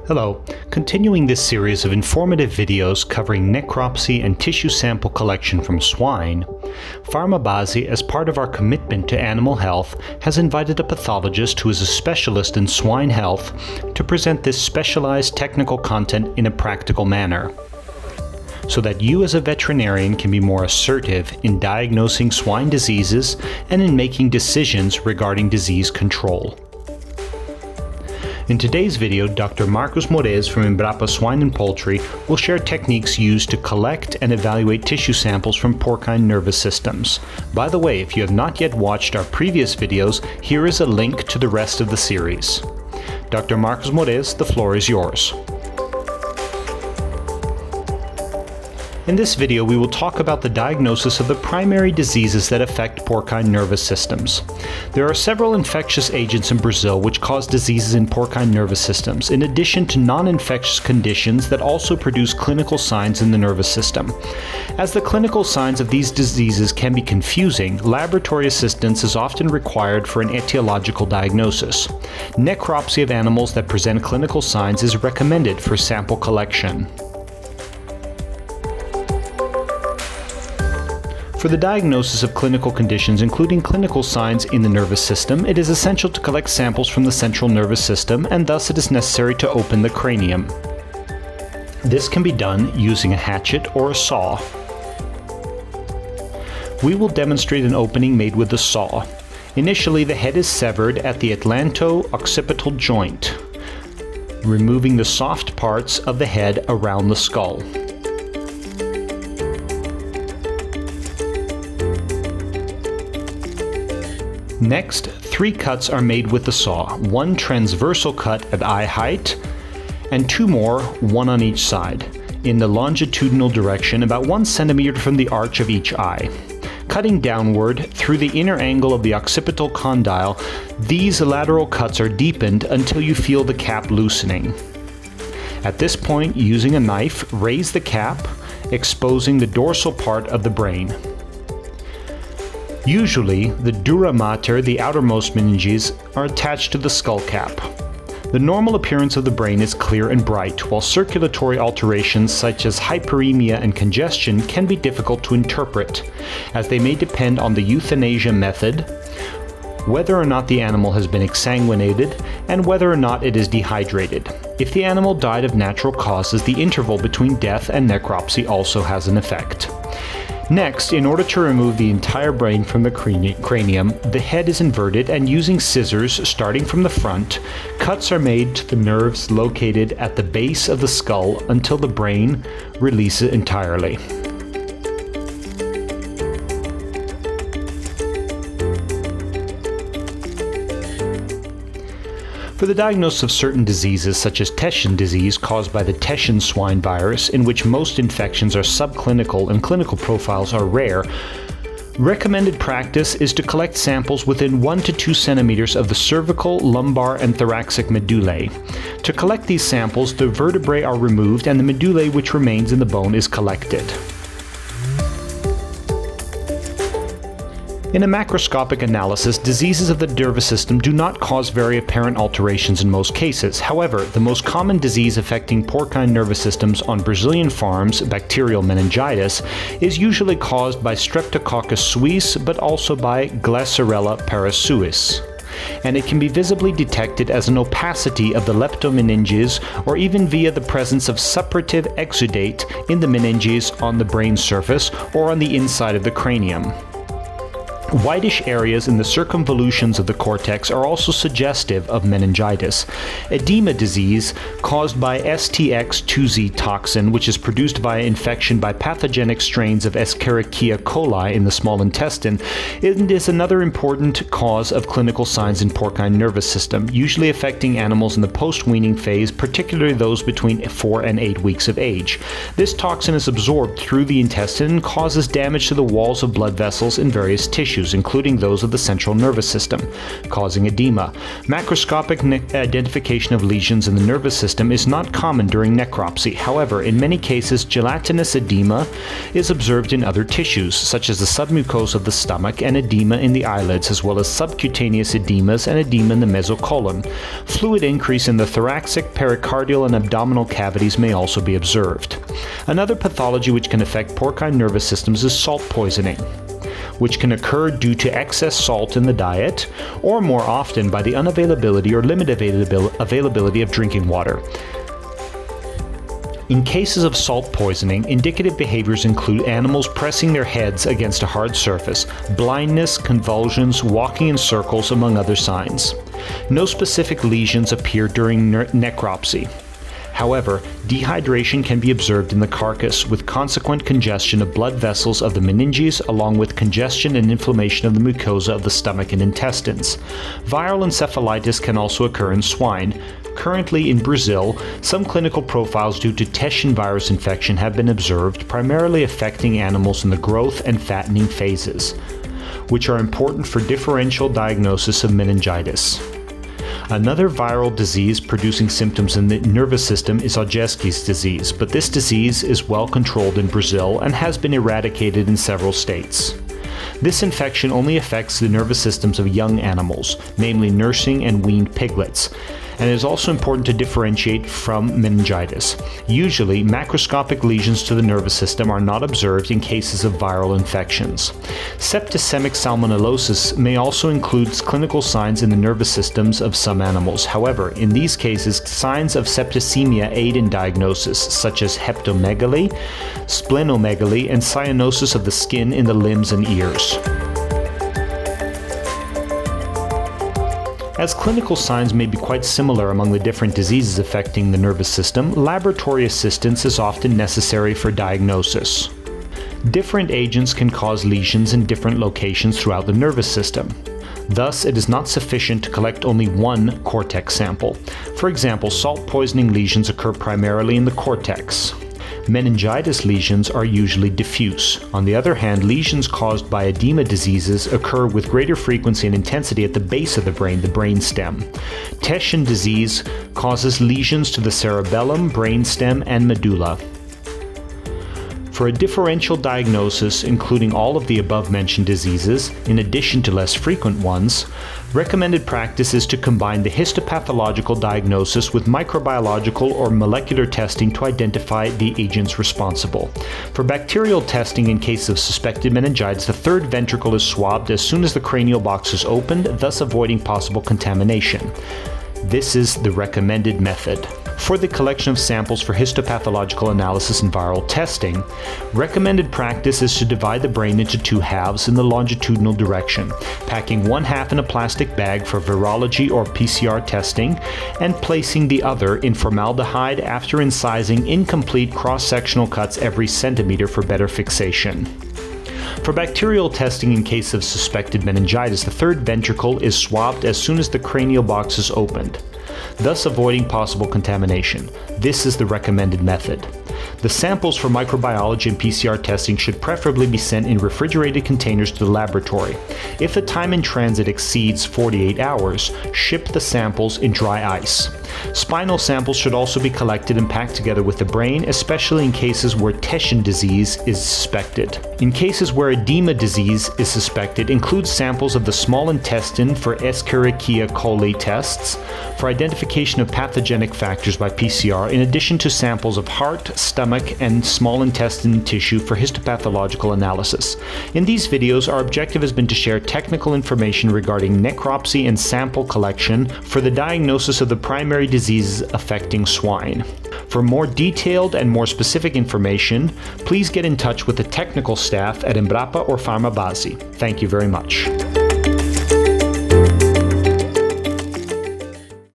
Hello, continuing this series of informative videos covering necropsy and tissue sample collection from swine, Pharmabase, as part of our commitment to animal health, has invited a pathologist who is a specialist in swine health to present this specialized technical content in a practical manner, so that you as a veterinarian can be more assertive in diagnosing swine diseases and in making decisions regarding disease control. In today's video, Dr. Marcos Moraes from Embrapa Swine and Poultry will share techniques used to collect and evaluate tissue samples from porcine nervous systems. By the way, if you have not yet watched our previous videos, here is a link to the rest of the series. Dr. Marcos Moraes, the floor is yours. In this video, we will talk about the diagnosis of the primary diseases that affect porcine nervous systems. There are several infectious agents in Brazil which cause diseases in porcine nervous systems, in addition to non-infectious conditions that also produce clinical signs in the nervous system. As the clinical signs of these diseases can be confusing, laboratory assistance is often required for an etiological diagnosis. Necropsy of animals that present clinical signs is recommended for sample collection. For the diagnosis of clinical conditions, including clinical signs in the nervous system, it is essential to collect samples from the central nervous system, and thus it is necessary to open the cranium. This can be done using a hatchet or a saw. We will demonstrate an opening made with the saw. Initially, the head is severed at the atlanto-occipital joint, removing the soft parts of the head around the skull. Next, 3 cuts are made with the saw, 1 transversal cut at eye height, and 2 more, 1 on each side, in the longitudinal direction about 1 centimeter from the arch of each eye. Cutting downward through the inner angle of the occipital condyle, these lateral cuts are deepened until you feel the cap loosening. At this point, using a knife, raise the cap, exposing the dorsal part of the brain. Usually, the dura mater, the outermost meninges, are attached to the skull cap. The normal appearance of the brain is clear and bright, while circulatory alterations such as hyperemia and congestion can be difficult to interpret, as they may depend on the euthanasia method, whether or not the animal has been exsanguinated, and whether or not it is dehydrated. If the animal died of natural causes, the interval between death and necropsy also has an effect. Next, in order to remove the entire brain from the cranium, the head is inverted, and using scissors, starting from the front, cuts are made to the nerves located at the base of the skull until the brain releases entirely. For the diagnosis of certain diseases such as Teschen disease caused by the Teschen swine virus, in which most infections are subclinical and clinical profiles are rare, recommended practice is to collect samples within 1 to 2 centimeters of the cervical, lumbar, and thoracic medullae. To collect these samples, the vertebrae are removed and the medullae which remains in the bone is collected. In a macroscopic analysis, diseases of the nervous system do not cause very apparent alterations in most cases. However, the most common disease affecting porcine nervous systems on Brazilian farms, bacterial meningitis, is usually caused by Streptococcus suis, but also by Glasirella parasuis. And it can be visibly detected as an opacity of the leptomeninges, or even via the presence of suppurative exudate in the meninges on the brain surface or on the inside of the cranium. Whitish areas in the circumvolutions of the cortex are also suggestive of meningitis. Edema disease, caused by STX2Z toxin, which is produced via infection by pathogenic strains of Escherichia coli in the small intestine, is another important cause of clinical signs in porcine nervous system, usually affecting animals in the post-weaning phase, particularly those between 4 and 8 weeks of age. This toxin is absorbed through the intestine and causes damage to the walls of blood vessels in various tissues, tissues, including those of the central nervous system, causing edema. Macroscopic identification of lesions in the nervous system is not common during necropsy. However, in many cases, gelatinous edema is observed in other tissues, such as the submucosa of the stomach and edema in the eyelids, as well as subcutaneous edemas and edema in the mesocolon. Fluid increase in the thoracic, pericardial, and abdominal cavities may also be observed. Another pathology which can affect porcine nervous systems is salt poisoning, which can occur due to excess salt in the diet, or more often by the unavailability or limited availability of drinking water. In cases of salt poisoning, indicative behaviors include animals pressing their heads against a hard surface, blindness, convulsions, walking in circles, among other signs. No specific lesions appear during necropsy. However, dehydration can be observed in the carcass, with consequent congestion of blood vessels of the meninges, along with congestion and inflammation of the mucosa of the stomach and intestines. Viral encephalitis can also occur in swine. Currently in Brazil, some clinical profiles due to Teschen virus infection have been observed, primarily affecting animals in the growth and fattening phases, which are important for differential diagnosis of meningitis. Another viral disease producing symptoms in the nervous system is Odysseys disease, but this disease is well controlled in Brazil and has been eradicated in several states. This infection only affects the nervous systems of young animals, namely nursing and weaned piglets, and it is also important to differentiate from meningitis. Usually, macroscopic lesions to the nervous system are not observed in cases of viral infections. Septicemic salmonellosis may also include clinical signs in the nervous systems of some animals. However, in these cases, signs of septicemia aid in diagnosis, such as hepatomegaly, splenomegaly, and cyanosis of the skin in the limbs and ears. As clinical signs may be quite similar among the different diseases affecting the nervous system, laboratory assistance is often necessary for diagnosis. Different agents can cause lesions in different locations throughout the nervous system. Thus, it is not sufficient to collect only one cortex sample. For example, salt poisoning lesions occur primarily in the cortex. Meningitis lesions are usually diffuse. On the other hand, lesions caused by edema diseases occur with greater frequency and intensity at the base of the brainstem. Teschen disease causes lesions to the cerebellum, brainstem, and medulla. For a differential diagnosis, including all of the above-mentioned diseases, in addition to less frequent ones, recommended practice is to combine the histopathological diagnosis with microbiological or molecular testing to identify the agents responsible. For bacterial testing in case of suspected meningitis, the third ventricle is swabbed as soon as the cranial box is opened, thus avoiding possible contamination. This is the recommended method. For the collection of samples for histopathological analysis and viral testing, recommended practice is to divide the brain into two halves in the longitudinal direction, packing one half in a plastic bag for virology or PCR testing, and placing the other in formaldehyde after incising incomplete cross-sectional cuts every centimeter for better fixation. For bacterial testing in case of suspected meningitis, the third ventricle is swabbed as soon as the cranial box is opened, thus avoiding possible contamination. This is the recommended method. The samples for microbiology and PCR testing should preferably be sent in refrigerated containers to the laboratory. If the time in transit exceeds 48 hours, ship the samples in dry ice. Spinal samples should also be collected and packed together with the brain, especially in cases where Teschen disease is suspected. In cases where edema disease is suspected, include samples of the small intestine for Escherichia coli tests, for identification of pathogenic factors by PCR, in addition to samples of heart, stomach, and small intestine tissue for histopathological analysis. In these videos, our objective has been to share technical information regarding necropsy and sample collection for the diagnosis of the primary diseases affecting swine. For more detailed and more specific information, please get in touch with the technical staff at Embrapa or PharmaBase. Thank you very much.